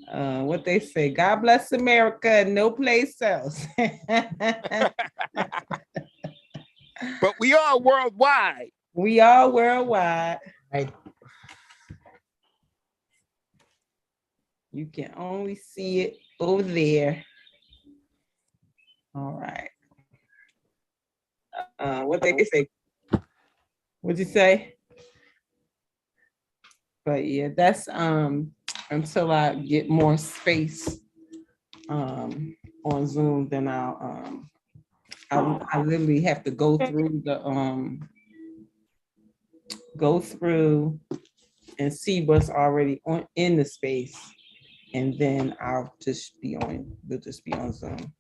What they say, God bless America, no place else. But we are worldwide. We are worldwide. Right. You can only see it over there. All right. What they say? What'd you say? But yeah, that's until I get more space on Zoom, then I literally have to go through and see what's already on in the space, and then we'll just be on Zoom.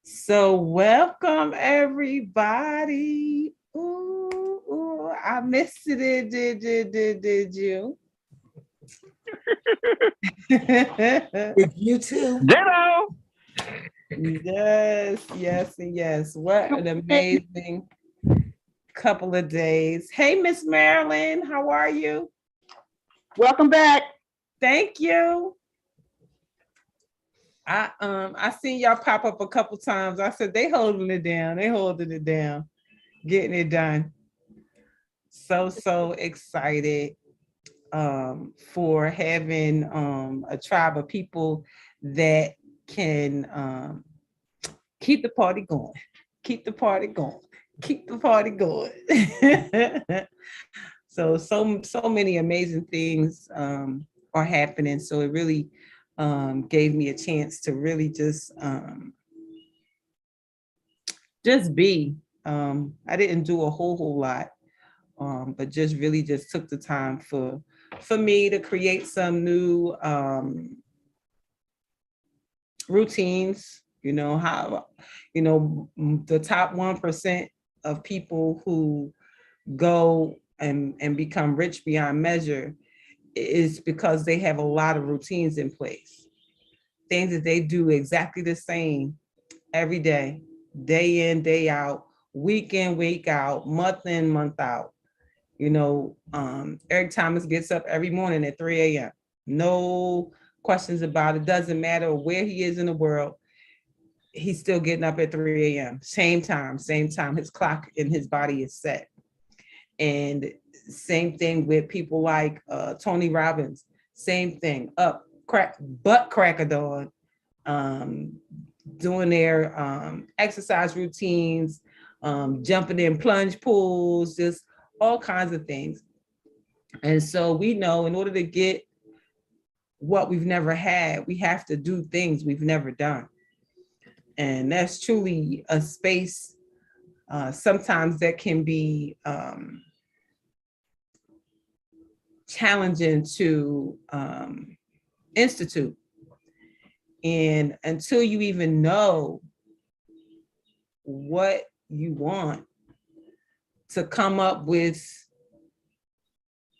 So welcome everybody. Ooh, I missed it. Did you? Did you too? Ditto. Yes. What an amazing couple of days. Hey, Miss Marilyn, how are you? Welcome back. Thank you. I seen y'all pop up a couple times. I said they holding it down. Getting it done. So excited for having a tribe of people that can keep the party going. So many amazing things are happening. So it really gave me a chance to really just be. I didn't do a whole lot, but just really just took the time for me to create some new routines. How the top 1% of people who go and become rich beyond measure is because they have a lot of routines in place, things that they do exactly the same every day in, day out, week in, week out, month in, month out. Eric Thomas gets up every morning at 3 a.m. No questions about it. Doesn't matter where he is in the world. He's still getting up at 3 a.m. Same time. His clock in his body is set. And same thing with people like Tony Robbins. Same thing. Crack of dawn, doing their exercise routines, jumping in plunge pools, just all kinds of things. And so we know in order to get what we've never had, we have to do things we've never done. And that's truly a space sometimes that can be challenging to institute. And until you even know what you want, to come up with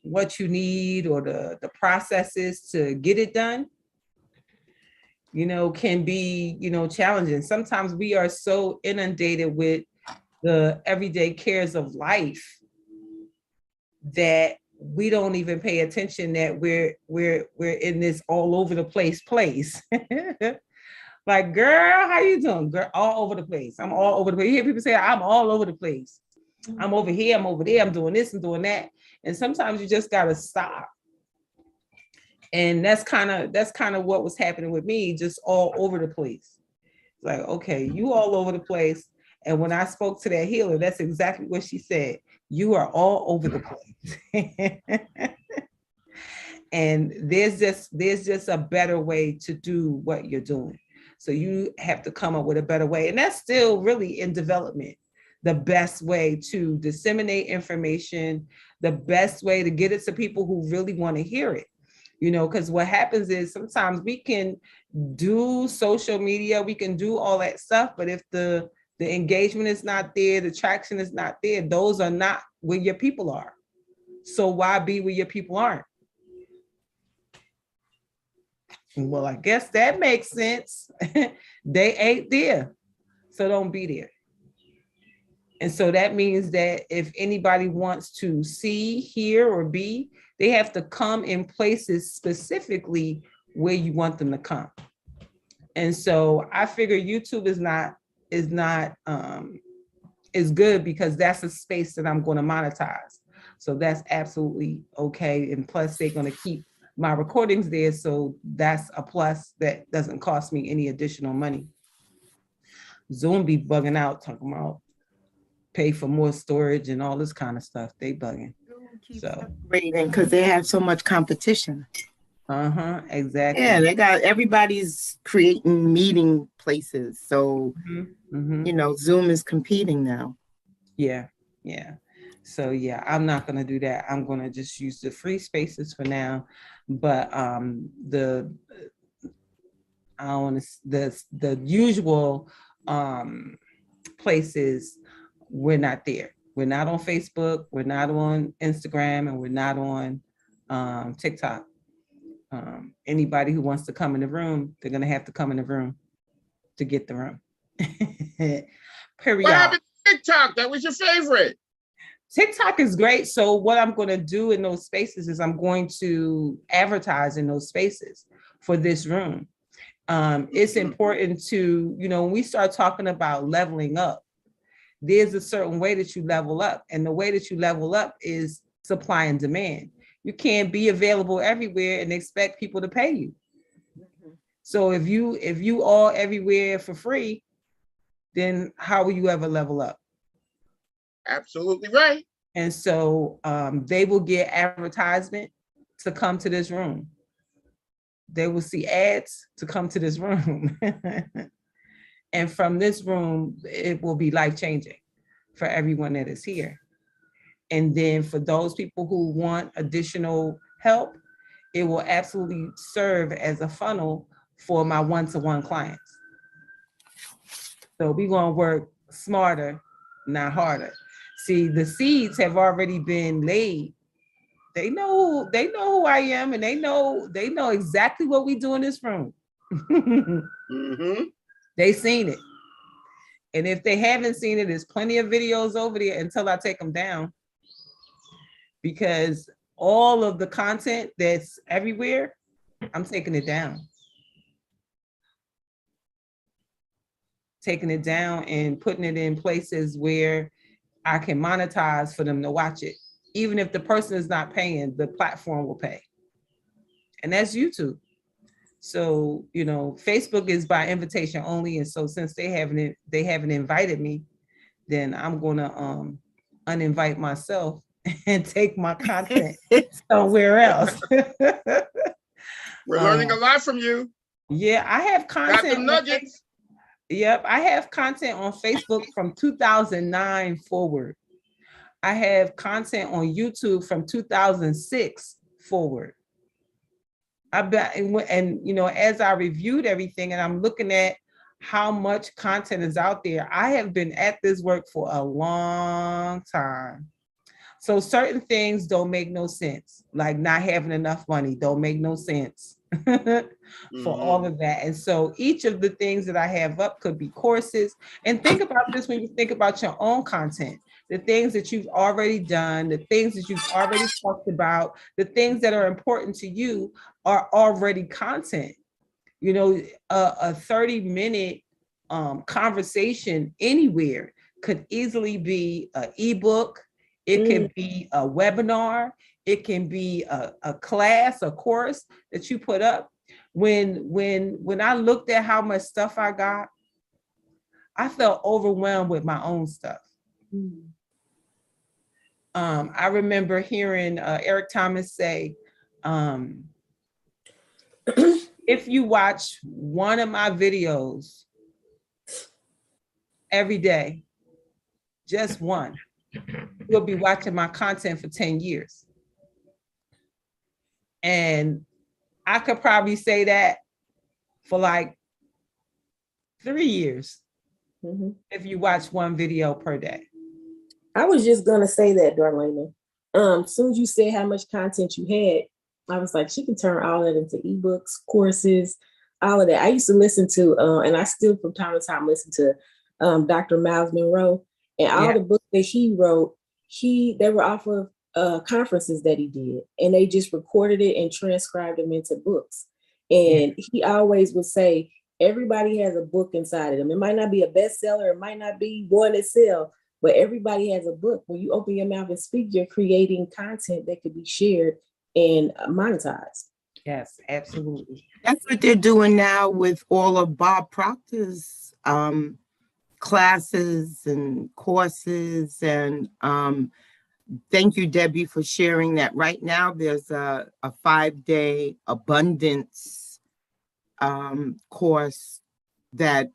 what you need or the processes to get it done, can be, challenging. Sometimes we are so inundated with the everyday cares of life that we don't even pay attention that we're in this all over the place. Like, girl, how you doing? Girl, all over the place. I'm all over the place. You hear people say, I'm all over the place. I'm over here, I'm over there, I'm doing this, I'm doing that. And sometimes you just gotta stop. And that's kind of what was happening with me, just all over the place. Like, okay, you all over the place. And when I spoke to that healer, that's exactly what she said. You are all over the place. And there's just a better way to do what you're doing. So you have to come up with a better way. And that's still really in development. The best way to disseminate information, the best way to get it to people who really want to hear it. Because what happens is sometimes we can do social media, we can do all that stuff, but if the engagement is not there, the traction is not there, those are not where your people are. So why be where your people aren't? Well, I guess that makes sense. They ain't there, so don't be there. And so that means that if anybody wants to see, hear, or be, they have to come in places specifically where you want them to come. And so I figure YouTube is good because that's a space that I'm going to monetize. So that's absolutely okay. And plus they're going to keep my recordings there. So that's a plus that doesn't cost me any additional money. Zoom be bugging out, talking about pay for more storage and all this kind of stuff. They bugging. So because they have so much competition. Exactly. Yeah, they got everybody's creating meeting places. So Zoom is competing now. Yeah. So yeah, I'm not gonna do that. I'm gonna just use the free spaces for now. But the usual places, we're not there. We're not on Facebook, we're not on Instagram, and we're not on TikTok. Anybody who wants to come in the room, they're gonna have to come in the room to get the room. Period. What happened to TikTok? That was your favorite. TikTok is great. So what I'm going to do in those spaces is I'm going to advertise in those spaces for this room. It's important to, when we start talking about leveling up, there's a certain way that you level up. And the way that you level up is supply and demand. You can't be available everywhere and expect people to pay you. So if you all everywhere for free, then how will you ever level up? Absolutely right. And so they will get advertisement to come to this room. They will see ads to come to this room. And from this room, it will be life-changing for everyone that is here. And then for those people who want additional help, it will absolutely serve as a funnel for my one-to-one clients. So we're going to work smarter, not harder. See, the seeds have already been laid. They know who I am, and they know exactly what we do in this room. They seen it. And if they haven't seen it, there's plenty of videos over there until I take them down. Because all of the content that's everywhere, I'm taking it down. Taking it down and putting it in places where I can monetize for them to watch it. Even if the person is not paying, the platform will pay. And that's YouTube. So, Facebook is by invitation only. And so since they haven't invited me, then I'm gonna uninvite myself and take my content somewhere else. We're learning a lot from you. Yeah, I have content. Got them nuggets. Yep, I have content on Facebook from 2009 forward. I have content on YouTube from 2006 forward. I bet, and as I reviewed everything and I'm looking at how much content is out there, I have been at this work for a long time. So certain things don't make no sense, like not having enough money don't make no sense for all of that. And so each of the things that I have up could be courses. And think about this when you think about your own content, the things that you've already done, the things that you've already talked about, the things that are important to you are already content. A 30-minute conversation anywhere could easily be an ebook. It can be a webinar. It can be a class, a course that you put up. When I looked at how much stuff I got, I felt overwhelmed with my own stuff. I remember hearing Eric Thomas say, if you watch one of my videos every day, just one, you'll be watching my content for 10 years. And I could probably say that for like 3 years if you watch one video per day. I was just gonna say that, Darlaina. Soon as you said how much content you had, I was like, she can turn all that into ebooks, courses, all of that. I used to listen to, and I still from time to time listen to Dr. Miles Monroe, and all the books that he wrote, they were off of conferences that he did, and they just recorded it and transcribed them into books. And he always would say, everybody has a book inside of them. It might not be a bestseller, it might not be one that sells, but everybody has a book. When you open your mouth and speak, you're creating content that could be shared and monetized. Yes, absolutely. That's what they're doing now with all of Bob Proctor's classes and courses. And thank you, Debbie, for sharing that. Right now, there's a 5-day abundance course that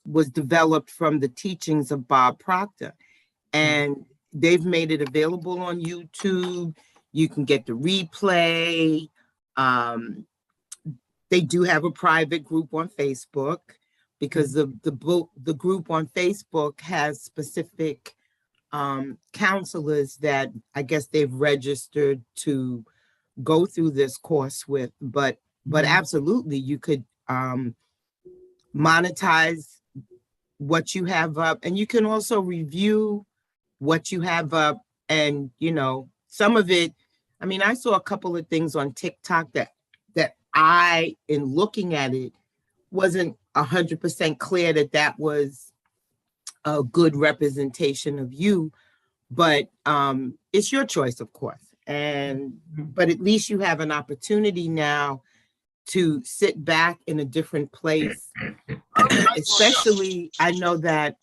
was developed from the teachings of Bob Proctor. And they've made it available on YouTube. You can get the replay. They do have a private group on Facebook because the group on Facebook has specific counselors that I guess they've registered to go through this course with. But absolutely, you could monetize what you have up, and you can also review what you have up. And some of it, I mean, I saw a couple of things on TikTok that I, in looking at it, wasn't 100% clear that was a good representation of you, but it's your choice, of course. But at least you have an opportunity now to sit back in a different place. Especially, I know that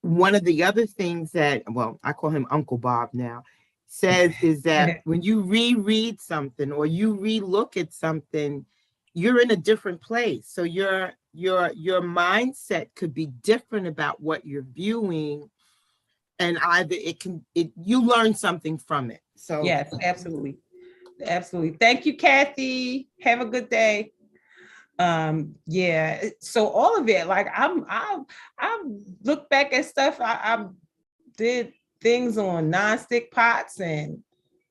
one of the other things that, well, I call him Uncle Bob now, says is that when you reread something or you relook at something, you're in a different place. So your mindset could be different about what you're viewing, and either you learn something from it. So yes, absolutely. Absolutely. Thank you, Kathy. Have a good day. Yeah. So all of it, like I look back at stuff. I did things on non-stick pots and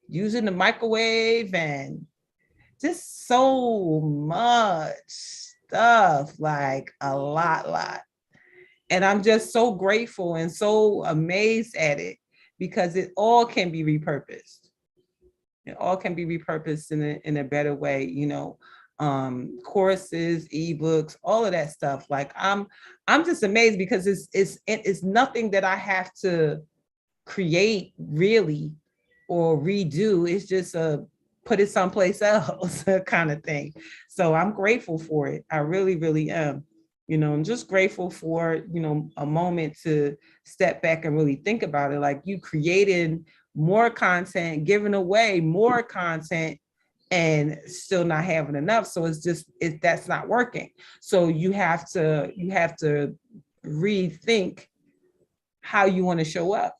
using the microwave and just so much stuff, like a lot. And I'm just so grateful and so amazed at it because it all can be repurposed. It all can be repurposed in a better way, courses, ebooks, all of that stuff. Like I'm just amazed because it's nothing that I have to create really or redo. It's just put it someplace else kind of thing. So I'm grateful for it. I really, really am. I'm just grateful for, a moment to step back and really think about it. Like you created more content, giving away more content and still not having enough. So that's not working. So you have to rethink how you want to show up,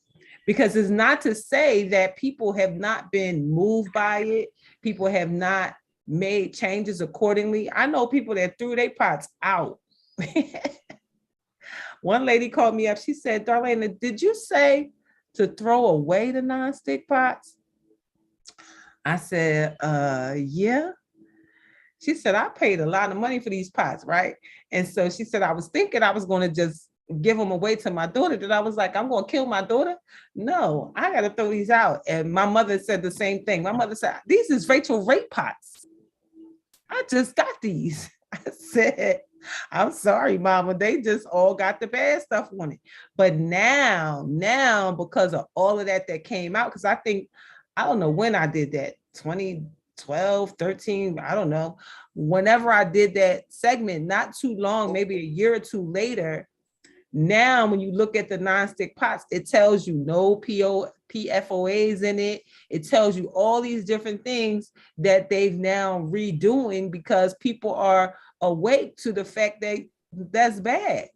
because it's not to say that people have not been moved by it. People have not made changes accordingly. I know people that threw their pots out. One lady called me up. She said, Darlaina, did you say to throw away the nonstick pots? I said, yeah. She said, I paid a lot of money for these pots, right? And so she said, I was thinking I was going to just give them away to my daughter. Then I was like, I'm going to kill my daughter? No, I got to throw these out. And my mother said the same thing. My mother said, these is Rachel Ray pots. I just got these. I said, I'm sorry, Mama. They just all got the bad stuff on it. But now, because of all of that came out, because I don't know when I did that, 2012, 13, I don't know. Whenever I did that segment, not too long, maybe a year or two later, now when you look at the nonstick pots, it tells you no PFOAs in it. It tells you all these different things that they've now redoing because people are awake to the fact that that's bad.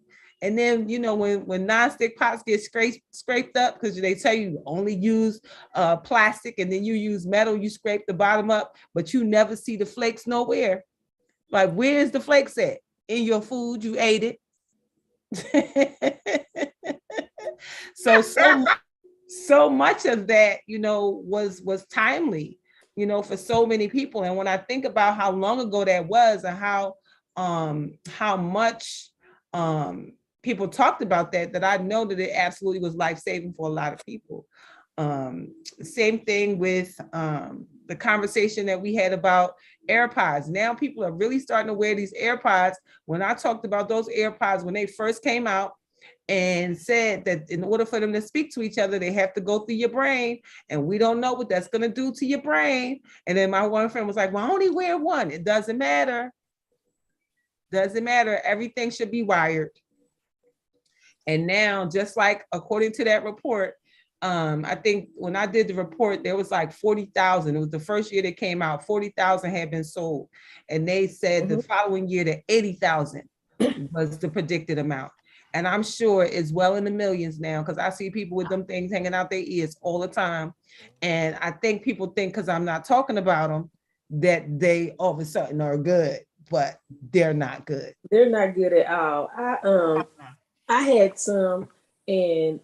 And then, when nonstick pots get scraped up, because they tell you only use plastic and then you use metal, you scrape the bottom up, but you never see the flakes nowhere. Like, where's the flakes at? In your food, you ate it. so much of that, was timely, for so many people. And when I think about how long ago that was and how much people talked about that I know that it absolutely was life-saving for a lot of people. Same thing with the conversation that we had about AirPods. Now people are really starting to wear these AirPods. When I talked about those AirPods when they first came out and said that in order for them to speak to each other, they have to go through your brain, and we don't know what that's going to do to your brain. And then my one friend was like, well, I only wear one. It doesn't matter. Doesn't matter. Everything should be wired. And now, just like according to that report, I think when I did the report, there was like 40,000. It was the first year that came out, 40,000 had been sold. And they said the following year that 80,000 was the predicted amount. And I'm sure it's well in the millions now, because I see people with them things hanging out their ears all the time. And I think people think because I'm not talking about them that they all of a sudden are good, but they're not good. They're not good at all. I had some, and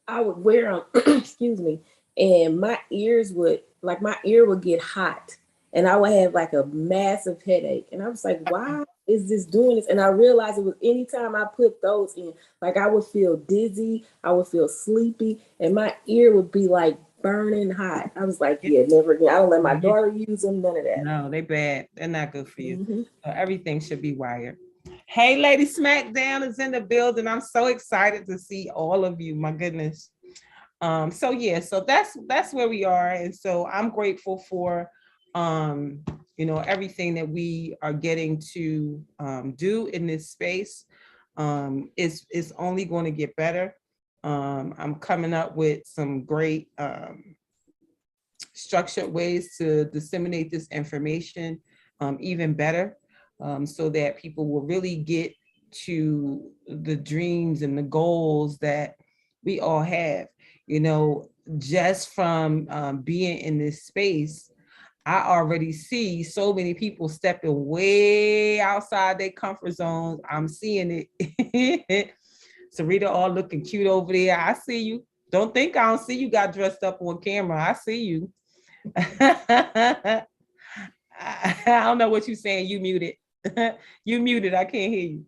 I would wear them, excuse me, and my ear would get hot, and I would have like a massive headache. And I was like, why is this doing this? And I realized it was anytime I put those in, like I would feel dizzy, I would feel sleepy, and my ear would be like burning hot. I was like, yeah, never again. I don't let my daughter use them, none of that. No, they bad. They're not good for you. So everything should be wired. Hey, Lady Smackdown is in the building. I'm so excited to see all of you. My goodness. So yeah, so that's where we are. And so I'm grateful for everything that we are getting to do in this space. It's only going to get better. I'm coming up with some great structured ways to disseminate this information even better, so that people will really get to the dreams and the goals that we all have. Just from being in this space, I already see so many people stepping way outside their comfort zones. I'm seeing it. Sarita all looking cute over there. I see you. Don't think I don't see you got dressed up on camera. I see you. I don't know what you're saying. You muted. You muted. I can't hear you.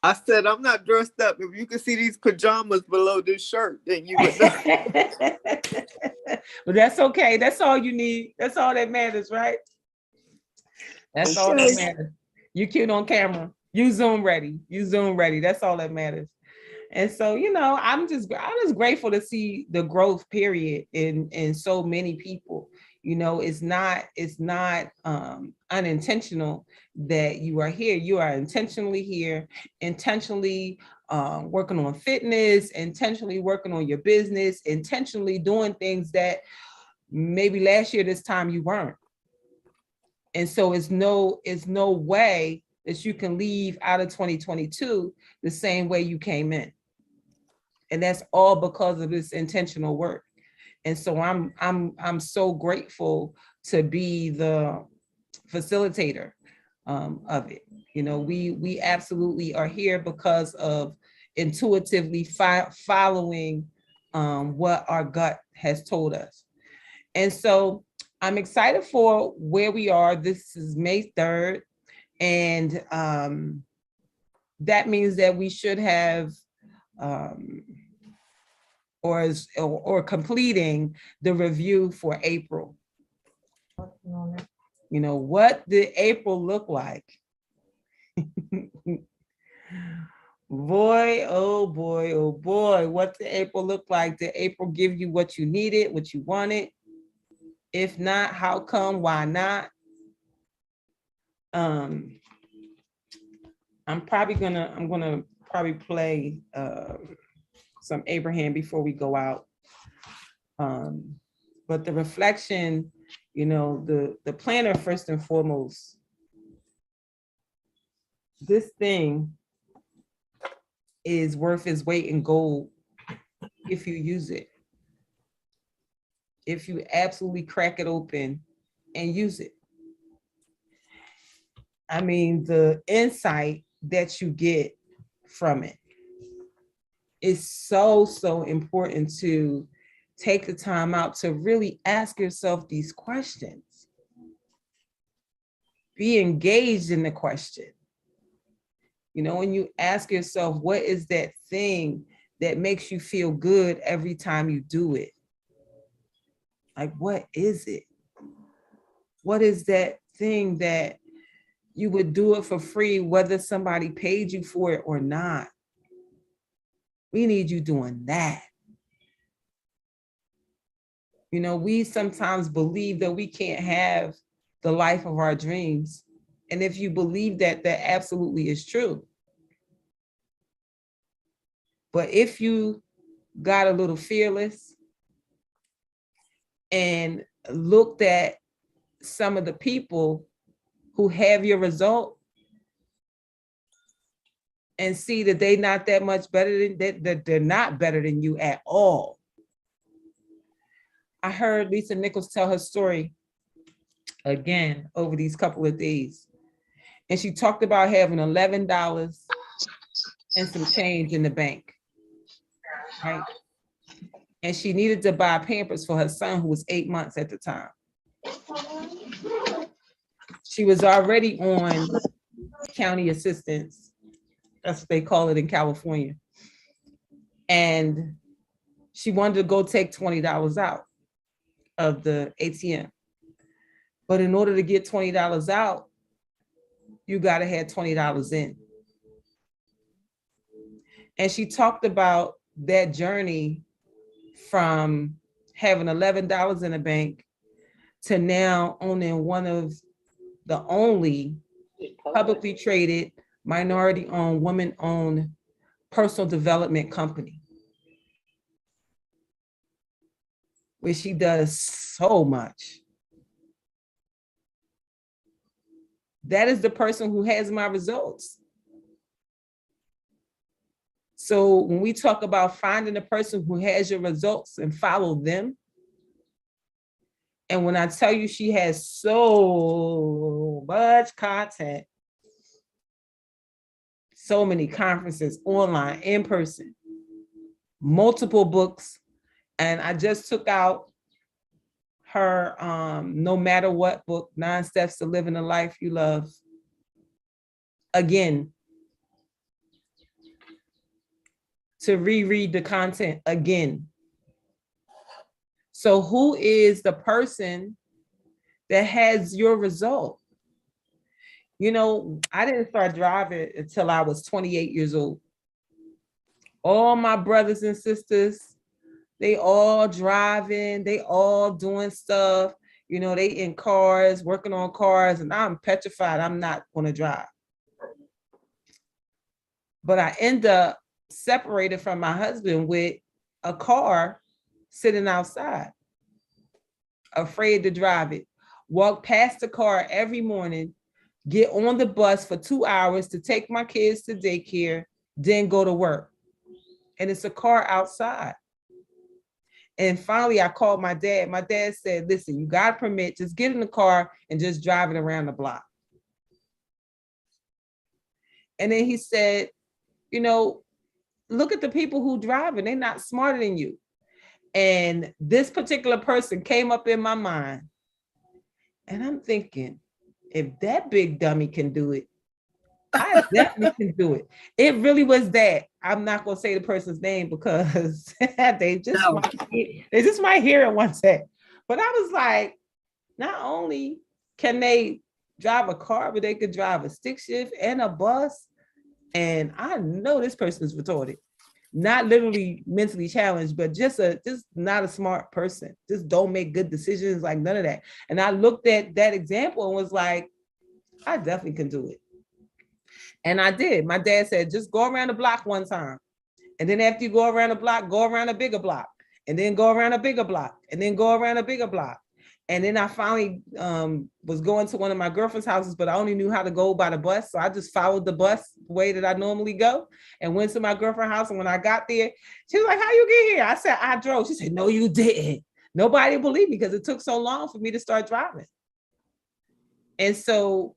I said, I'm not dressed up. If you can see these pajamas below this shirt, then you would know. But that's okay. That's all you need. That's all that matters, right? That's all that matters. You cute on camera. You Zoom ready. You Zoom ready. That's all that matters. And so, I'm just grateful to see the growth period in so many people. It's not unintentional that you are here. You are intentionally here, intentionally working on fitness, intentionally working on your business, intentionally doing things that maybe last year this time you weren't. And so it's no way that you can leave out of 2022 the same way you came in. And that's all because of this intentional work. And so I'm so grateful to be the facilitator of it. We absolutely are here because of intuitively following what our gut has told us. And so I'm excited for where we are. This is May 3rd. And that means that we should have or completing the review for April. What did April look like? Boy, oh boy, oh boy, what did April look like? Did April give you what you needed, what you wanted? If not, how come? Why not? I'm gonna play some Abraham before we go out. But the reflection, the planner, first and foremost, this thing is worth its weight in gold if you use it. If you absolutely crack it open and use it. I mean, the insight that you get from it is so, so important to take the time out to really ask yourself these questions. Be engaged in the question. When you ask yourself, what is that thing that makes you feel good every time you do it? Like, what is it? What is that thing that you would do it for free, whether somebody paid you for it or not? We need you doing that. You know, we sometimes believe that we can't have the life of our dreams. And if you believe that, that absolutely is true. But if you got a little fearless and looked at some of the people who have your result and see that they're not that much better than that they're not better than you at all. I heard Lisa Nichols tell her story again over these couple of days. And she talked about having $11 and some change in the bank, right? And she needed to buy Pampers for her son, who was 8 months at the time. She was already on county assistance. That's what they call it in California. And she wanted to go take $20 out of the ATM. But in order to get $20 out, you got to have $20 in. And she talked about that journey from having $11 in the bank to now owning one of the only publicly traded, minority-owned, women-owned personal development company, where she does so much. That is the person who has my results. So when we talk about finding the person who has your results and follow them, and when I tell you she has so much content, so many conferences, online, in person, multiple books, and I just took out her No Matter What book, 9 Steps to Living a Life You Love, again, to reread the content again. So who is the person that has your result? You know, I didn't start driving until I was 28 years old. All my brothers and sisters, they all driving, they all doing stuff. You know, they in cars, working on cars, and I'm petrified I'm not going to drive. But I end up separated from my husband with a car sitting outside, afraid to drive it. Walk past the car every morning, get on the bus for 2 hours to take my kids to daycare, then go to work. And it's a car outside. And finally, I called my dad. My dad said, listen, you got a permit, just get in the car and just drive it around the block. And then he said, you know, look at the people who drive and they're not smarter than you. And this particular person came up in my mind. And I'm thinking, if that big dummy can do it, I definitely can do it. It really was that. I'm not going to say the person's name because they just might hear it one sec. But I was like, not only can they drive a car, but they could drive a stick shift and a bus. And I know this person is retarded. Not literally mentally challenged, but just not a smart person. Just don't make good decisions, like none of that. And I looked at that example and was like, I definitely can do it. And I did. My dad said, just go around the block one time. And then after you go around the block, go around a bigger block. And then go around a bigger block. And then go around a bigger block. And then I finally was going to one of my girlfriend's houses, but I only knew how to go by the bus. So I just followed the bus the way that I normally go and went to my girlfriend's house. And when I got there, she was like, how you get here? I said, I drove. She said, no, you didn't. Nobody believed me because it took so long for me to start driving. And so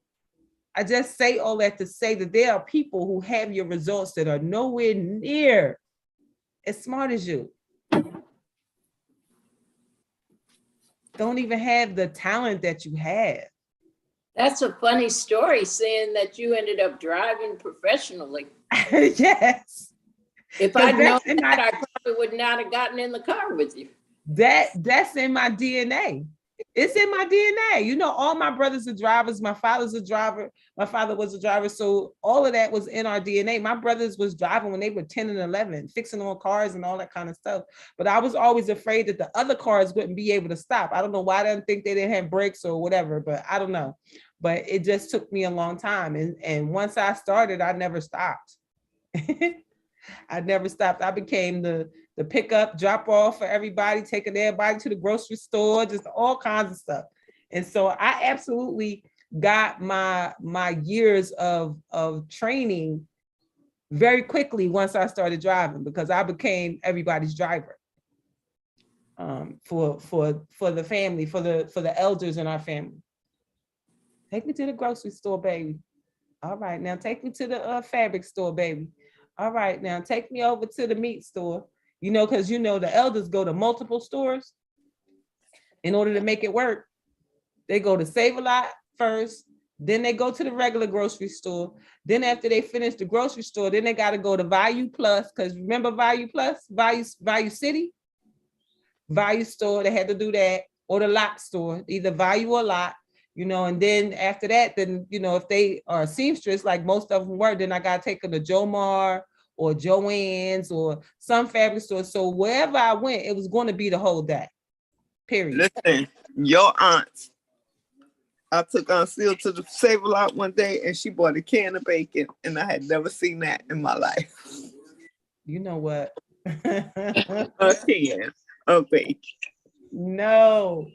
I just say all that to say that there are people who have your results that are nowhere near as smart as you. Don't even have the talent that you have. That's a funny story, saying that you ended up driving professionally. Yes. If 'Cause I'd known that's in that, my I probably would not have gotten in the car with you. that's in my DNA. It's in my DNA. You know, all my brothers are drivers. My father's a driver. My father was a driver. So all of that was in our DNA. My brothers was driving when they were 10 and 11, fixing on cars and all that kind of stuff. But I was always afraid that the other cars wouldn't be able to stop. I don't know why I didn't think they didn't have brakes or whatever, but I don't know. But it just took me a long time. And once I started, I never stopped. I never stopped. I became the pickup, drop off for everybody, taking everybody to the grocery store, just all kinds of stuff. And so I absolutely got my years of training very quickly once I started driving, because I became everybody's driver for the family, for the elders in our family. Take me to the grocery store, baby. All right, now take me to the fabric store, baby. All right, now take me over to the meat store. You know, because you know the elders go to multiple stores in order to make it work. They go to Save a Lot first, then they go to the regular grocery store. Then after they finish the grocery store, then they got to go to Value Plus, because remember Value Plus, Value City, Value Store. They had to do that, or the Lot store, either Value or Lot. You know, and then after that, then, you know, if they are a seamstress, like most of them were, then I got to take them to Jomar or Joann's or some fabric store. So wherever I went, it was going to be the whole day, period. Listen, your aunts. I took Aunt Seal to the Save-A-Lot one day and she bought a can of bacon, and I had never seen that in my life. You know what? A can of bacon. No.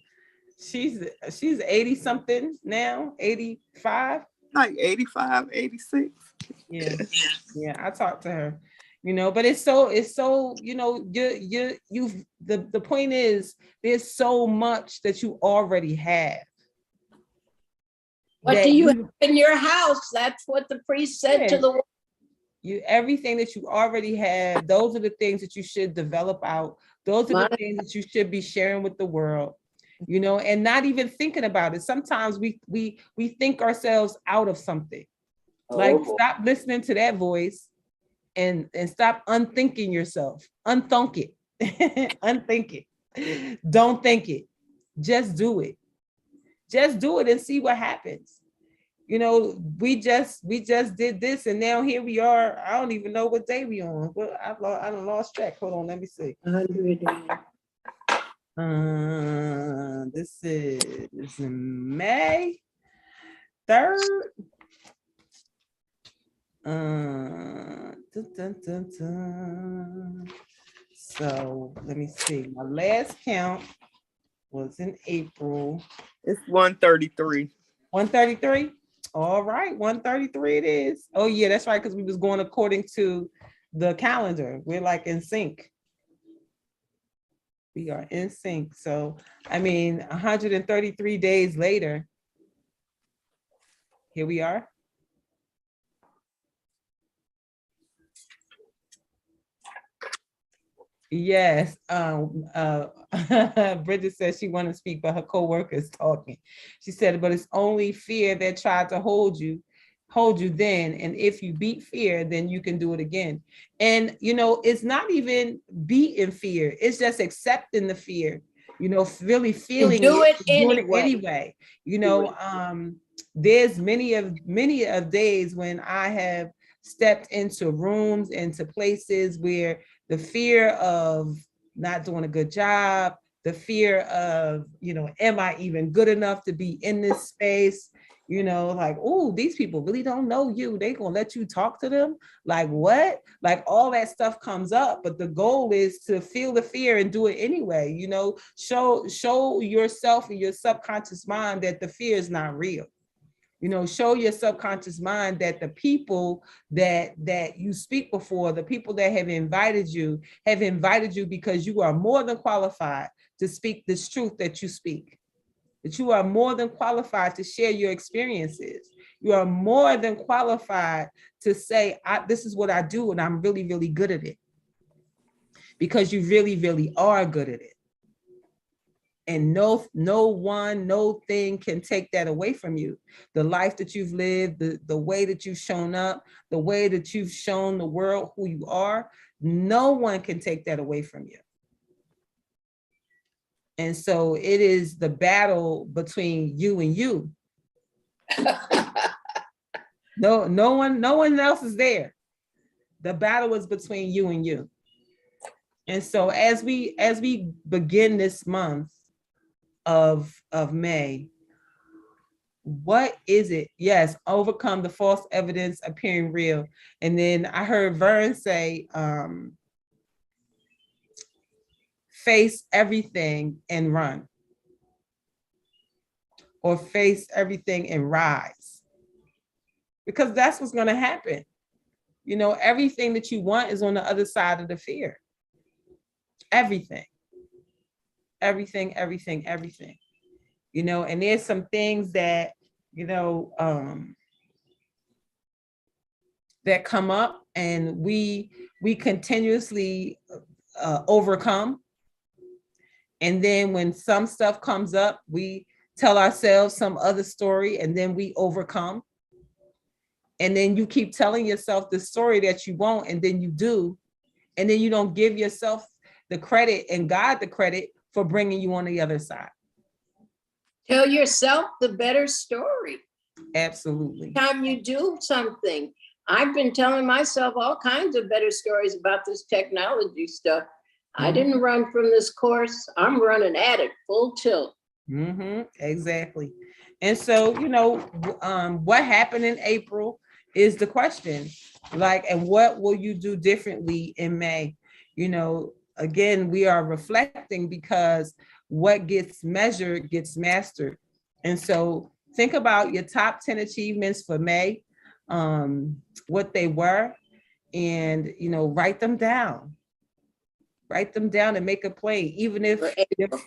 She's 80 something now, 85. Like 85, 86. Yeah. Yeah, I talked to her, you know, but it's so, you know, the point is there's so much that you already have. What that do you have in your house? That's what the priest said to Yeah. the woman. Everything that you already have, those are the things that you should develop out. Those are the things that you should be sharing with the world, you know, and not even thinking about it. Sometimes we think ourselves out of something. Like, stop listening to that voice and stop unthinking yourself. Unthunk it. Unthink it. Don't think it. Just do it. Just do it and see what happens. You know, we just did this, and now here we are. I don't even know what day we on. Well, I done lost track. Hold on, let me see. 100. This is May 3rd. Dun, dun, dun. So let me see. My last count was in April. It's 133. 133. All right, 133 it is. Oh yeah, that's right, because we was going according to the calendar. We're like in sync. We are in sync. So I mean, 133 days later, here we are. Yes. Bridget says she wanted to speak, but her co-worker is talking. She said, but it's only fear that tried to hold you then. And if you beat fear, then you can do it again. And, you know, it's not even beating fear. It's just accepting the fear, you know, really feeling Do it doing it anyway. anyway. You know, there's many of days when I have stepped into rooms, into places where the fear of not doing a good job, the fear of, you know, am I even good enough to be in this space? You know, like, oh, these people really don't know you. They gonna let you talk to them? Like what? Like all that stuff comes up, but the goal is to feel the fear and do it anyway. You know, show yourself and your subconscious mind that the fear is not real. You know, show your subconscious mind that the people that you speak before, the people that have invited you because you are more than qualified to speak this truth that you speak. That you are more than qualified to share your experiences. You are more than qualified to say, this is what I do, and I'm really, really good at it. Because you really, really are good at it. And no thing can take that away from you. The life that you've lived, the way that you've shown up, the way that you've shown the world who you are, No one can take that away from you. And so it is the battle between you and you. No one else is there. The battle is between you and you. And so as we begin this month of May, what is it? Yes, overcome the false evidence appearing real. And then I heard Vern say, face everything and run, or face everything and rise, because that's what's going to happen. You know, everything that you want is on the other side of the fear. Everything. You know, and there's some things that, you know, that come up, and we continuously overcome. And then when some stuff comes up, we tell ourselves some other story, and then we overcome. And then you keep telling yourself the story that you want, and then you do. And then you don't give yourself the credit and God the credit for bringing you on the other side. Tell yourself the better story. Absolutely. Time you do something. I've been telling myself all kinds of better stories about this technology stuff. I didn't run from this course. I'm running at it full tilt. Exactly. And so, you know, what happened in April is the question. Like, and what will you do differently in May? You know, again, we are reflecting, because what gets measured gets mastered. And so think about your top 10 achievements for May, what they were, and, you know, write them down. Write them down and make a play. Even if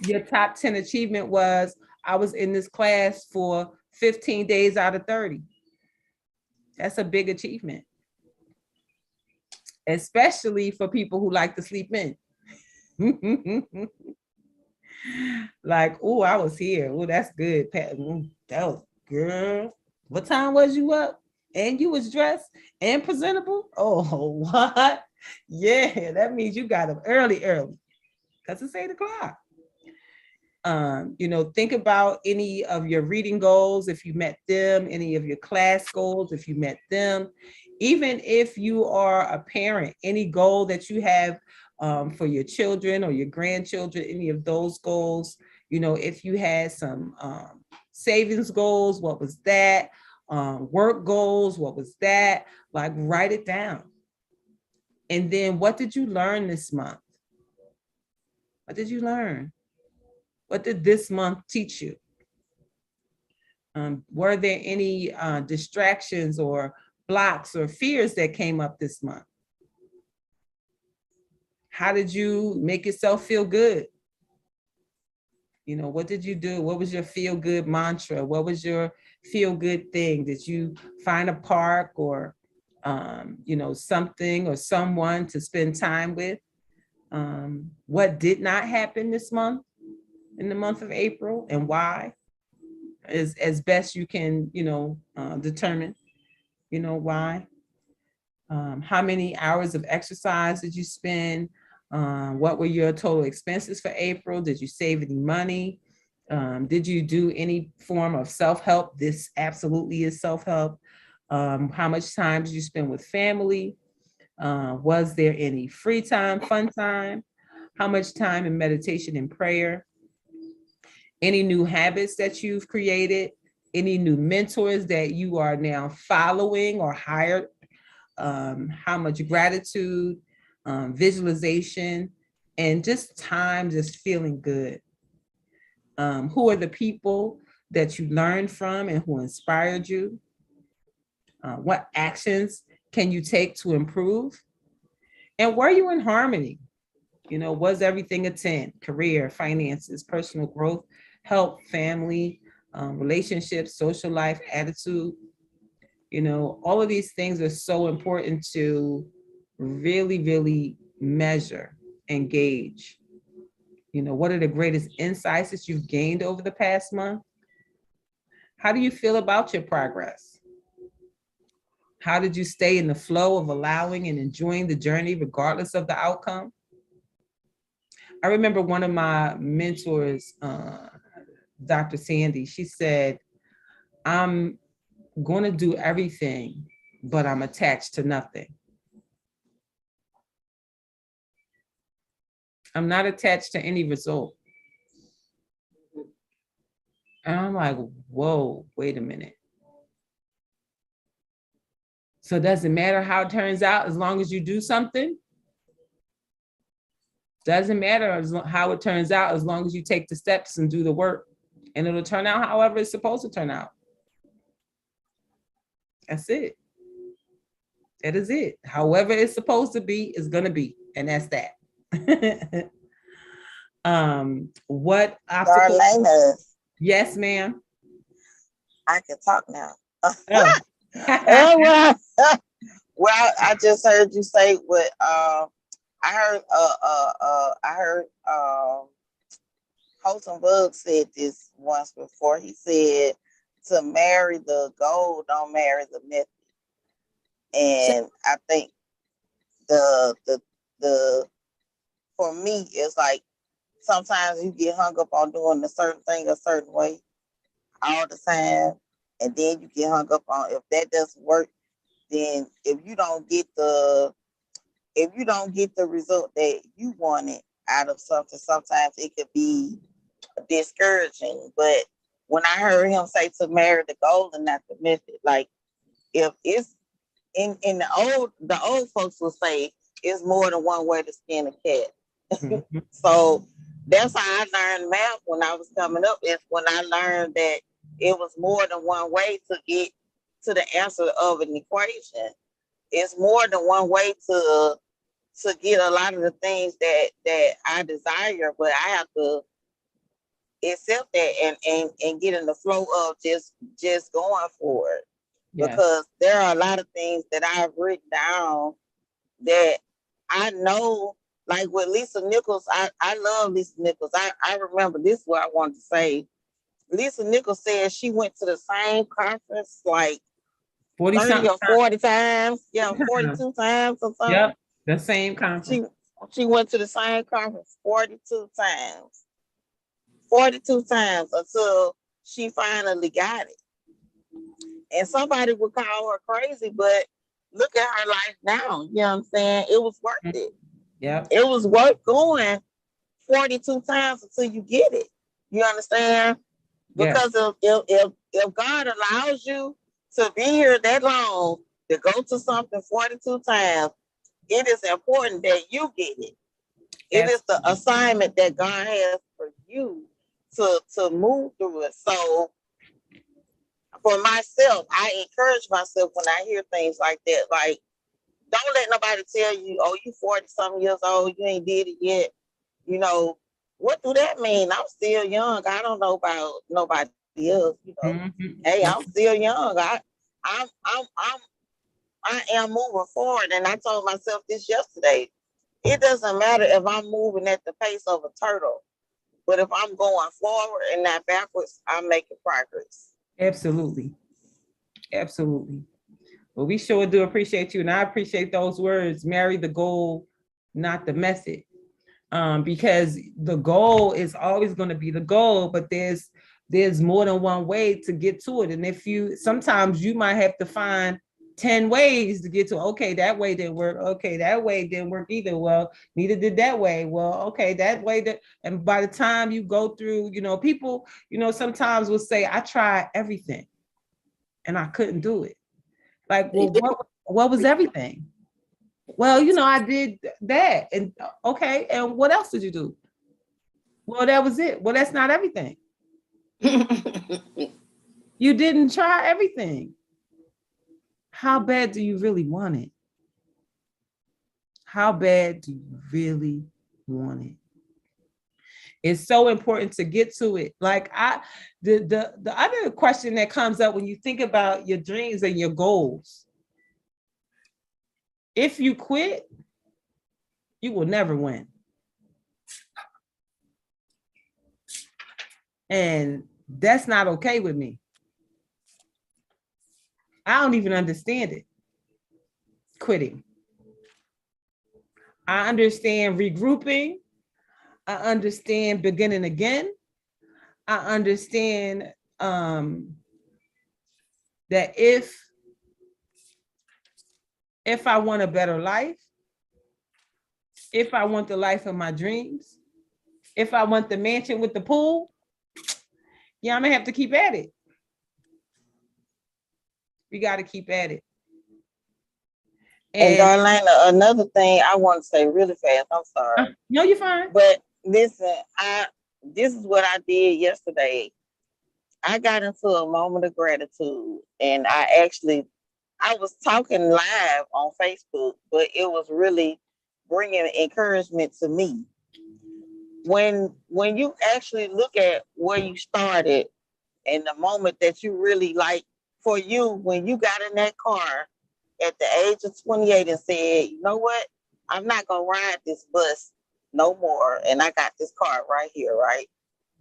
your top 10 achievement was, I was in this class for 15 days out of 30. That's a big achievement, especially for people who like to sleep in. Like, oh, I was here. Oh, that's good, Pat. That was, girl. What time was you up? And you was dressed and presentable? Oh, what? Yeah, that means you got up early, because it's 8 o'clock. You know, think about any of your reading goals, if you met them, any of your class goals, if you met them. Even if you are a parent, any goal that you have for your children or your grandchildren, any of those goals, you know, if you had some savings goals, what was that? Work goals, what was that? Like, write it down. And then what did you learn this month? What did you learn? What did this month teach you? Were there any distractions or blocks or fears that came up this month? How did you make yourself feel good? You know, what did you do? What was your feel good mantra? What was your feel good thing? Did you find a park or, you know, something or someone to spend time with? What did not happen this month, in the month of April, and why? As best you can, you know, determine, you know, why. How many hours of exercise did you spend? What were your total expenses for April? Did you save any money? Did you do any form of self-help? This absolutely is self-help. How much time did you spend with family? Was there any free time, fun time? How much time in meditation and prayer? Any new habits that you've created? Any new mentors that you are now following or hired? How much gratitude, visualization, and just time just feeling good? Who are the people that you learned from and who inspired you? What actions can you take to improve? And were you in harmony? You know, was everything a 10? Career, finances, personal growth, health, family, relationships, social life, attitude. You know, all of these things are so important to really, really measure and gauge. You know, what are the greatest insights that you've gained over the past month? How do you feel about your progress? How did you stay in the flow of allowing and enjoying the journey regardless of the outcome? I remember one of my mentors, Dr. Sandy, she said, I'm going to do everything, but I'm attached to nothing. I'm not attached to any result. And I'm like, whoa, wait a minute. So it doesn't matter how it turns out as long as you do something. Doesn't matter how it turns out as long as you take the steps and do the work. And it'll turn out however it's supposed to turn out. That's it. That is it. However it's supposed to be is going to be. And that's that. What obstacles? Darlaina, Yes, ma'am. I can talk now. Oh. Oh, well, well, I just heard you say what I heard Wholesome Bug said this once before. He said to marry the goal, don't marry the method. And I think the for me it's like sometimes you get hung up on doing a certain thing a certain way all the time, and then you get hung up on if that doesn't work, then if you don't get the result that you wanted out of something, sometimes it could be discouraging. But when I heard him say to marry the goal and not the method, like if it's in the old folks will say it's more than one way to skin a cat. Mhm. So that's how I learned math when I was coming up, is when I learned that it was more than one way to get to the answer of an equation. It's more than one way to get a lot of the things that I desire, but I have to accept that and get in the flow of just going for it. Yes. Because there are a lot of things that I've written down that I know, like with Lisa Nichols, I love Lisa Nichols. I remember this is what I wanted to say. Lisa Nichols said she went to the same conference like 40 30 or 40 times. Yeah, times. 42 times or something. Yep, the same conference. She went to the same conference 42 times. 42 times until she finally got it. And somebody would call her crazy, but look at her life now. You know what I'm saying? It was worth it. Yep. It was worth going 42 times until you get it. You understand? Yes. Because if God allows you to be here that long, to go to something 42 times, it is important that you get it. It is the assignment that God has for you to move through it. So for myself, I encourage myself when I hear things like that. Like, don't let nobody tell you, oh, you 40-something years old, you ain't did it yet. You know, what do that mean? I'm still young. I don't know about nobody else. You know, hey, I'm still young. I am moving forward. And I told myself this yesterday. It doesn't matter if I'm moving at the pace of a turtle, but if I'm going forward and not backwards, I'm making progress. Absolutely. Absolutely. Well, we sure do appreciate you. And I appreciate those words, marry the goal, not the method. Because the goal is always going to be the goal, but there's more than one way to get to it. And sometimes you might have to find 10 ways to get to, okay, that way didn't work. Okay, that way didn't work either. Well, neither did that way. Well, okay, that way and by the time you go through, people, sometimes will say, I tried everything and I couldn't do it. Like, well, what was everything? Well, I did that. And okay, and what else did you do? Well, that was it. Well, that's not everything. You didn't try everything. How bad do you really want it? How bad do you really want it? It's so important to get to it. Like the other question that comes up when you think about your dreams and your goals, if you quit, you will never win. And that's not okay with me. I don't even understand it. quitting. I understand regrouping. I understand beginning again. I understand that if I want a better life, if I want the life of my dreams, if I want the mansion with the pool, yeah, I'm gonna have to keep at it. We got to keep at it. And Darlaina, another thing I want to say really fast. I'm sorry. No, you're fine. But listen, this is what I did yesterday. I got into a moment of gratitude, and I was talking live on Facebook, but it was really bringing encouragement to me. When you actually look at where you started and the moment that you really like, for you, when you got in that car at the age of 28 and said, you know what, I'm not gonna ride this bus no more, and I got this car right here, right?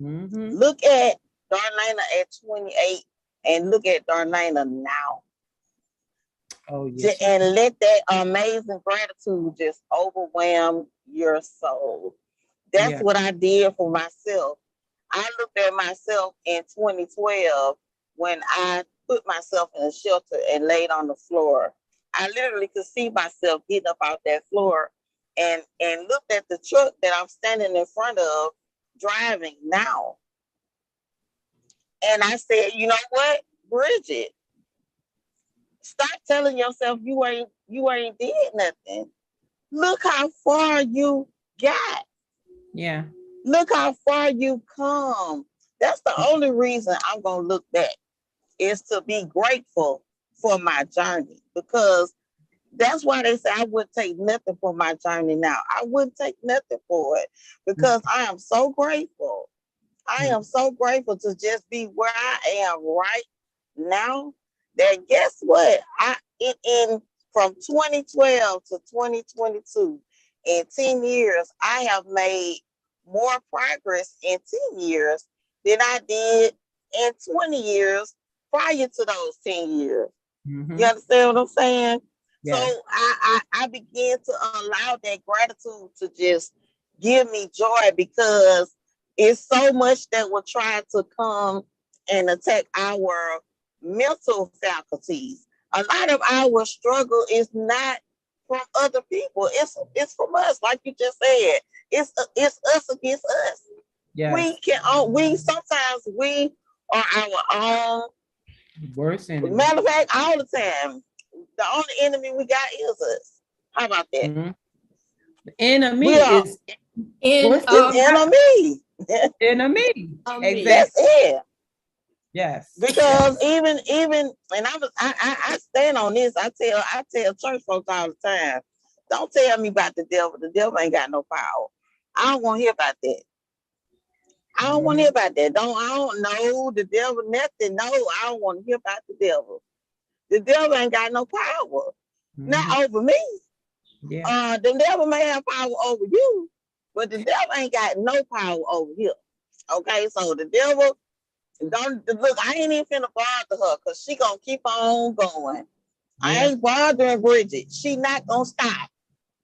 Mm-hmm. Look at Darlaina at 28 and look at Darlaina now. Oh, yes. And let that amazing gratitude just overwhelm your soul. That's what I did for myself. I looked at myself in 2012 when I put myself in a shelter and laid on the floor. I literally could see myself getting up out that floor and looked at the truck that I'm standing in front of driving now. And I said, you know what, Bridget, stop telling yourself you ain't did nothing. Look how far you got. Yeah. Look how far you come. That's the only reason I'm gonna look back, is to be grateful for my journey, because that's why they say I wouldn't take nothing for my journey now. I wouldn't take nothing for it, because I am so grateful. I am so grateful to just be where I am right now. That guess what? From 2012 to 2022, in 10 years, I have made more progress in 10 years than I did in 20 years prior to those 10 years. Mm-hmm. You understand what I'm saying? Yes. So I began to allow that gratitude to just give me joy, because it's so much that will try to come and attack our mental faculties. A lot of our struggle is not from other people. It's from us, like you just said. It's us against us. Yes. We sometimes we are our own worst enemy. Matter of fact, all the time, the only enemy we got is us. How about that? Mm-hmm. The enemy is enemy. Enemy. Exactly. That's it. Yes. Because even and I stand on this. I tell church folks all the time, don't tell me about the devil. The devil ain't got no power. I don't want to hear about that. I don't want to hear about that. I don't know the devil nothing. No, I don't want to hear about the devil. The devil ain't got no power. Not over me. Yeah. The devil may have power over you, but the devil ain't got no power over here. Okay, so the devil, don't look, I ain't even finna bother her, because she gonna keep on going. Yeah. I ain't bothering Bridget. She not gonna stop.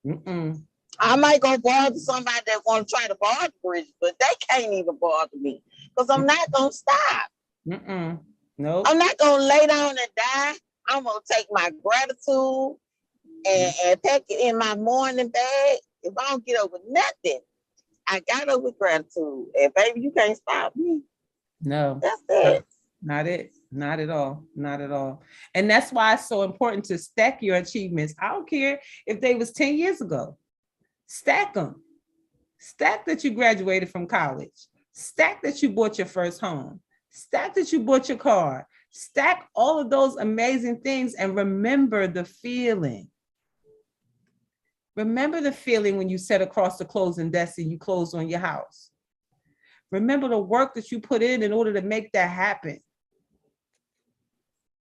Mm-mm. I might go bother somebody that want to try to bother Bridget, but they can't even bother me, because I'm not gonna stop. Mm-mm. Nope. I'm not gonna lay down and die. I'm gonna take my gratitude and pack it in my morning bag. If I don't get over nothing, I got over gratitude. And baby, you can't stop me. No. That's it. Not it. Not at all. Not at all. And that's why it's so important to stack your achievements. I don't care if they was 10 years ago. Stack them. Stack that you graduated from college. Stack that you bought your first home. Stack that you bought your car. Stack all of those amazing things and remember the feeling. Remember the feeling when you sat across the closing desk and you closed on your house. Remember the work that you put in order to make that happen.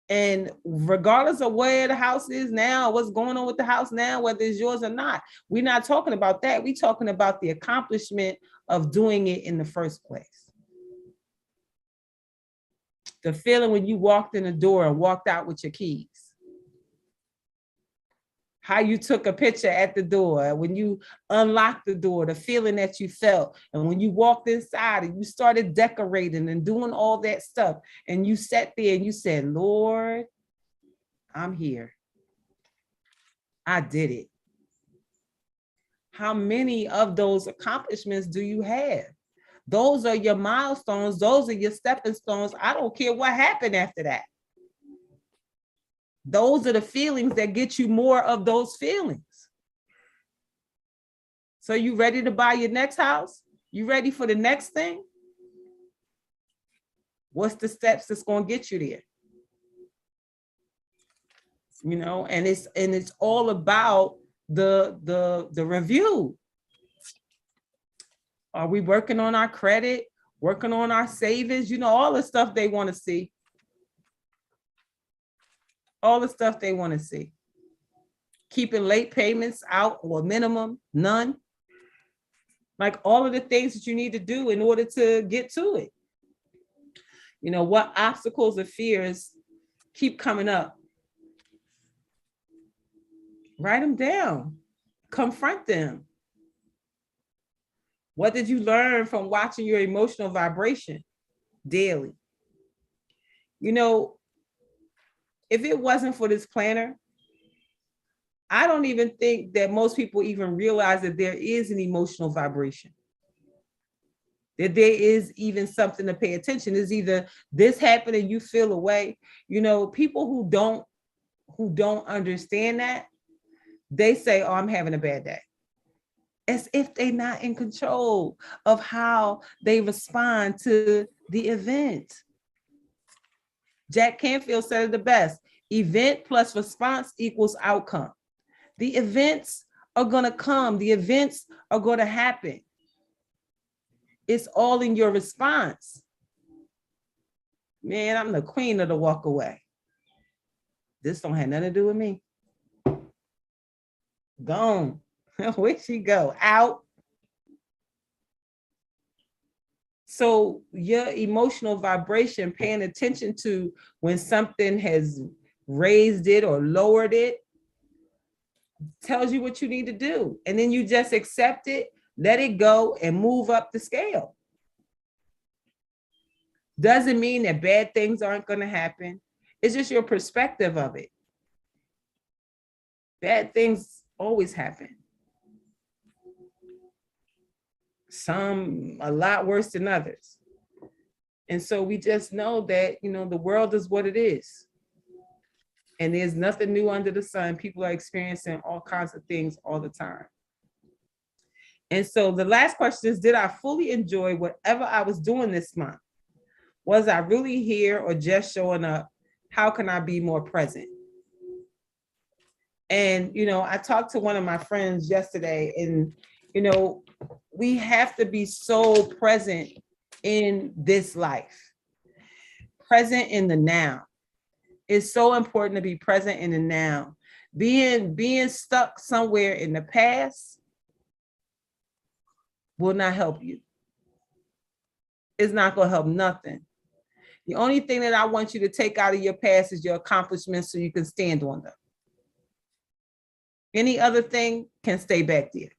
And regardless of where the house is now, what's going on with the house now, whether it's yours or not, we're not talking about that. We're talking about the accomplishment of doing it in the first place. The feeling when you walked in the door and walked out with your keys. how you took a picture at the door, when you unlocked the door, the feeling that you felt. And when you walked inside and you started decorating and doing all that stuff, and you sat there and you said, Lord, I'm here. I did it. How many of those accomplishments do you have? Those are your milestones. Those are your stepping stones. I don't care what happened after that. Those are the feelings that get you more of those feelings. So you ready to buy your next house? You ready for the next thing? What's the steps that's going to get you there? You know, and it's all about the review. Are we working on our credit, working on our savings? You know, all the stuff they want to see. All the stuff they want to see. Keeping late payments out or minimum, none. Like all of the things that you need to do in order to get to it. You know, what obstacles or fears keep coming up? Write them down. Confront them. What did you learn from watching your emotional vibration daily? You know, if it wasn't for this planner, I don't even think that most people even realize that there is an emotional vibration. That there is even something to pay attention. Is either this happened and you feel away. You know, people who don't understand that, they say, oh, I'm having a bad day. As if they're not in control of how they respond to the event. Jack Canfield said it the best. Event plus response equals outcome. The events are going to come. The events are going to happen. It's all in your response. Man, I'm the queen of the walk away. This don't have nothing to do with me. Gone. Where'd she go? Out. So your emotional vibration, paying attention to when something has raised it or lowered it, tells you what you need to do. And then you just accept it, let it go, and move up the scale. Doesn't mean that bad things aren't going to happen. It's just your perspective of it. Bad things always happen. Some a lot worse than others. And so we just know that, you know, the world is what it is. And there's nothing new under the sun. People are experiencing all kinds of things all the time. And so the last question is, did I fully enjoy whatever I was doing this month? Was I really here or just showing up? How can I be more present? And, you know, I talked to one of my friends yesterday, and, you know, we have to be so present in this life, present in the now. It's so important to be present in the now. Being stuck somewhere in the past will not help you. It's not going to help nothing. The only thing that I want you to take out of your past is your accomplishments so you can stand on them. Any other thing can stay back there.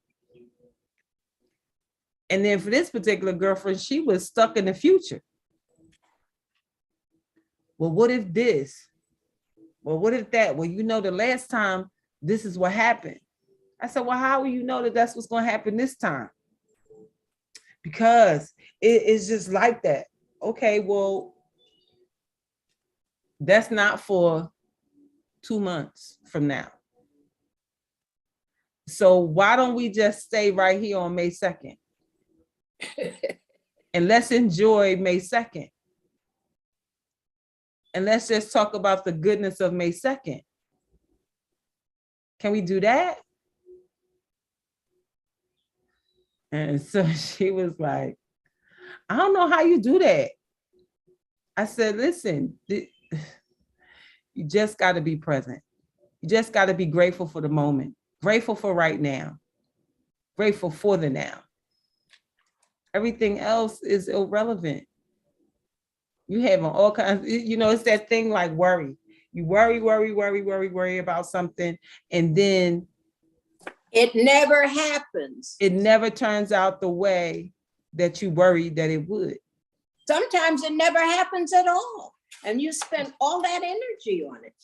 And then for this particular girlfriend, she was stuck in the future. Well, what if this? Well, what if that? Well, you know, the last time this is what happened. I said, well, how will you know that that's what's going to happen this time? Because it's just like that. Okay, well, that's not for 2 months from now. So why don't we just stay right here on May 2nd? And let's enjoy May 2nd. And let's just talk about the goodness of May 2nd. Can we do that? And so she was like, I don't know how you do that. I said, listen, you just got to be present. You just got to be grateful for the moment, grateful for right now, grateful for the now. Everything else is irrelevant. You having all kinds, you know, it's that thing like worry. You worry about something, and then It never happens. it never turns out the way that you worried that it would. Sometimes it never happens at all. And you spend all that energy on it.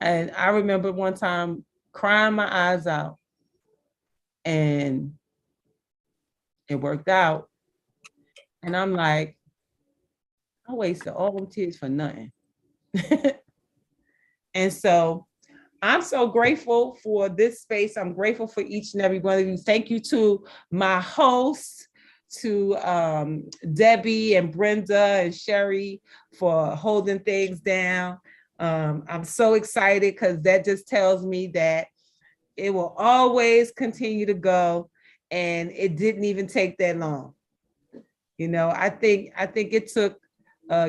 And I remember one time crying my eyes out, and it worked out. And I'm like, I wasted all them tears for nothing. And so I'm so grateful for this space. I'm grateful for each and every one of you. Thank you to my hosts, to Debbie and Brenda and Sherry for holding things down. I'm so excited because that just tells me that it will always continue to go, and it didn't even take that long. You know, I think it took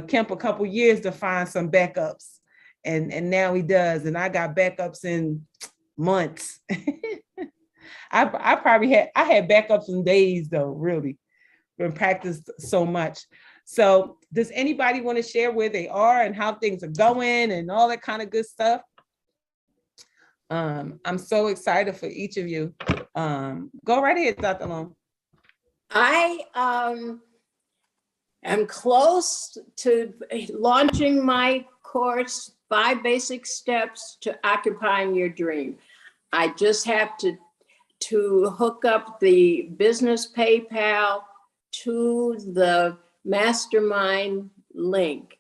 Kemp a couple years to find some backups, and now he does, and I got backups in months. I probably had backups in days though, really. Been practiced so much. So does anybody want to share where they are and how things are going and all that kind of good stuff? I'm so excited for each of you. Go right ahead, Dr. Long. I am close to launching my course, 5 Basic Steps to Occupying Your Dream. I just have to hook up the business PayPal to the mastermind link,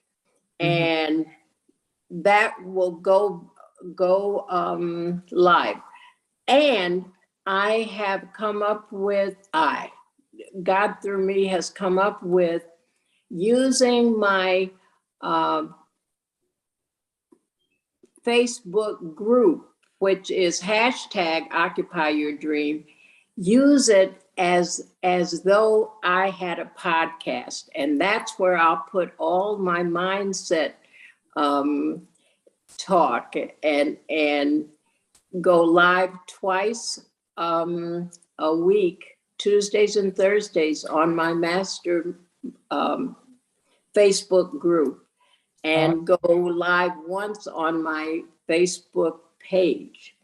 and that will go live. And I have come up with, God through me has come up with using my Facebook group, which is hashtag Occupy Your Dream. Use it as though I had a podcast, and that's where I'll put all my mindset talk and go live twice a week, Tuesdays and Thursdays, on my master Facebook group, and go live once on my Facebook page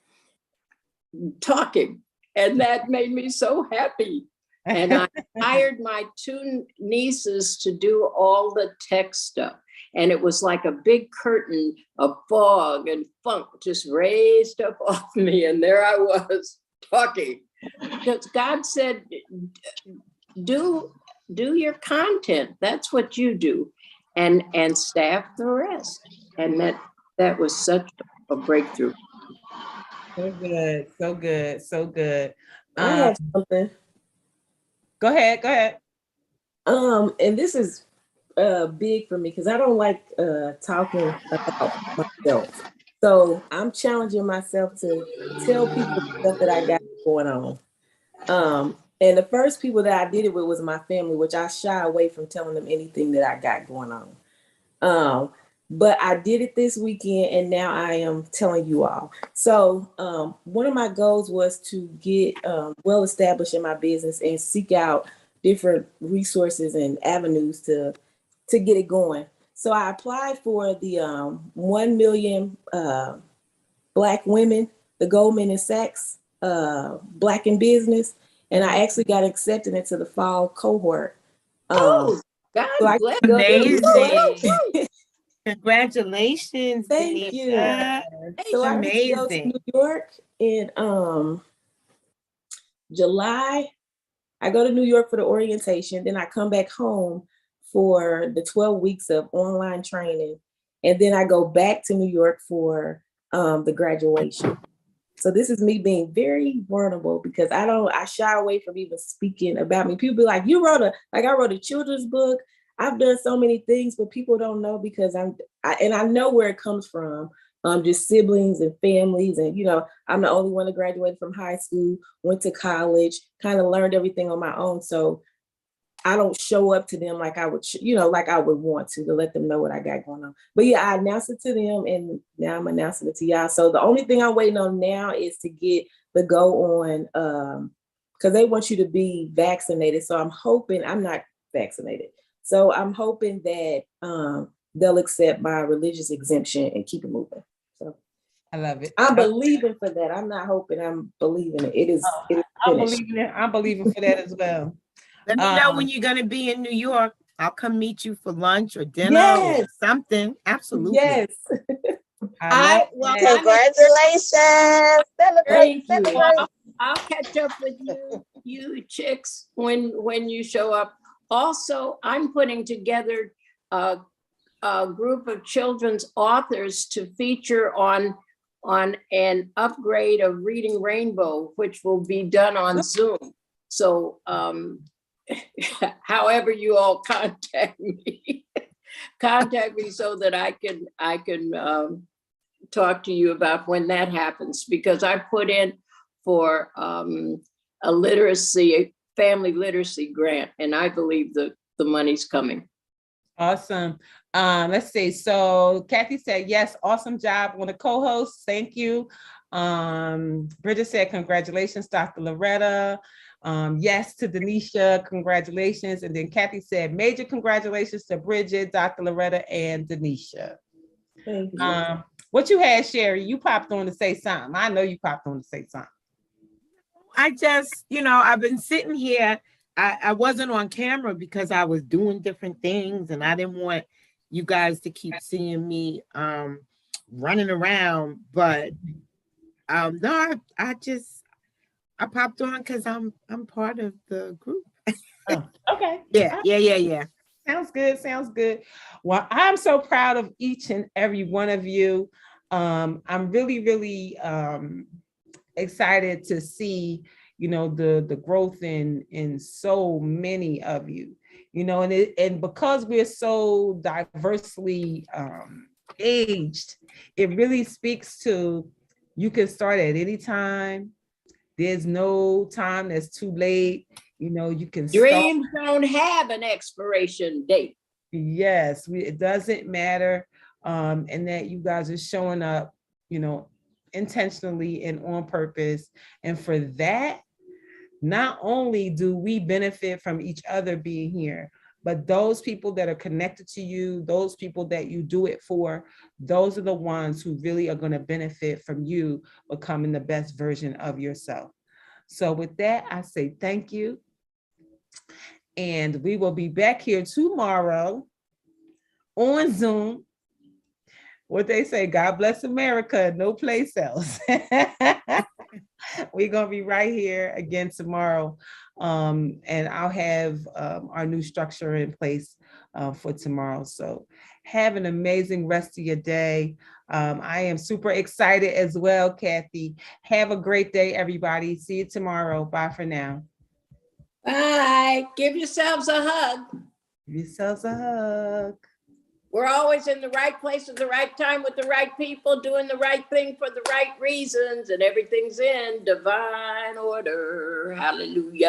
talking. And that made me so happy. And I hired my 2 nieces to do all the tech stuff. And it was like a big curtain of fog and funk just raised up off me. And there I was talking. Because God said, do your content. That's what you do. And staff the rest. And that was such a breakthrough. So good, so good, so good. I have something. Go ahead. And this is big for me because I don't like talking about myself. So I'm challenging myself to tell people the stuff that I got going on. And the first people that I did it with was my family, which I shy away from telling them anything that I got going on. But I did it this weekend, and now I am telling you all. So one of my goals was to get well established in my business and seek out different resources and avenues to get it going. So I applied for the 1 million Black women, the Goldman & Sachs Black in Business, and I actually got accepted into the fall cohort. God so bless. Amazing. Congratulations. Thank you. So I get to go to New York in July. I go to New York for the orientation, then I come back home for the 12 weeks of online training, and then I go back to New York for the graduation. So this is me being very vulnerable because I shy away from even speaking about me. People be like, I wrote a children's book. I've done so many things, but people don't know because I know where it comes from. Just siblings and families. And, I'm the only one that graduated from high school, went to college, kind of learned everything on my own. So I don't show up to them like I would, like I would want to let them know what I got going on. But yeah, I announced it to them and now I'm announcing it to y'all. So the only thing I'm waiting on now is to get the go on, because they want you to be vaccinated. So I'm hoping, I'm not vaccinated. So I'm hoping that they'll accept my religious exemption and keep it moving. So I love it. I'm believing for that. I'm not hoping, I'm believing it. It is I'm finished. believing it. I'm believing for that as well. Let me know when you're gonna be in New York. I'll come meet you for lunch or dinner Yes. or something. Absolutely. Yes. Congratulations. Celebrate, Thank you. celebrate. I'll catch up with you chicks when you show up. Also, I'm putting together a group of children's authors to feature on an upgrade of Reading Rainbow, which will be done on Zoom. So however you all contact me so that I can talk to you about when that happens, because I put in for a family literacy grant, and I believe the money's coming. Awesome. Let's see. So Kathy said, yes, awesome job on the co-host. Thank you. Bridget said, congratulations, Dr. Loretta. Yes to Denisha, congratulations. And then Kathy said, major congratulations to Bridget, Dr. Loretta, and Denisha. Thank you. What you had, Sherry? You popped on to say something. I know you popped on to say something. I just, I've been sitting here. I wasn't on camera because I was doing different things and I didn't want you guys to keep seeing me running around. But no, I popped on because I'm part of the group. Oh, okay. Yeah. Sounds good. Sounds good. Well, I'm so proud of each and every one of you. I'm really, really excited to see, the growth in so many of you, and because we're so diversely aged, it really speaks to you can start at any time. There's no time that's too late. You can Dreams don't have an expiration date. Yes, it doesn't matter. And that you guys are showing up, intentionally and on purpose. And for that, not only do we benefit from each other being here, but those people that are connected to you, those people that you do it for, those are the ones who really are going to benefit from you becoming the best version of yourself. So with that, I say thank you. And we will be back here tomorrow on Zoom. What they say, God bless America, no place else. We're going to be right here again tomorrow. And I'll have our new structure in place for tomorrow. So have an amazing rest of your day. I am super excited as well, Kathy. Have a great day, everybody. See you tomorrow. Bye for now. Bye. Give yourselves a hug. Give yourselves a hug. We're always in the right place at the right time with the right people, doing the right thing for the right reasons, and everything's in divine order. Hallelujah.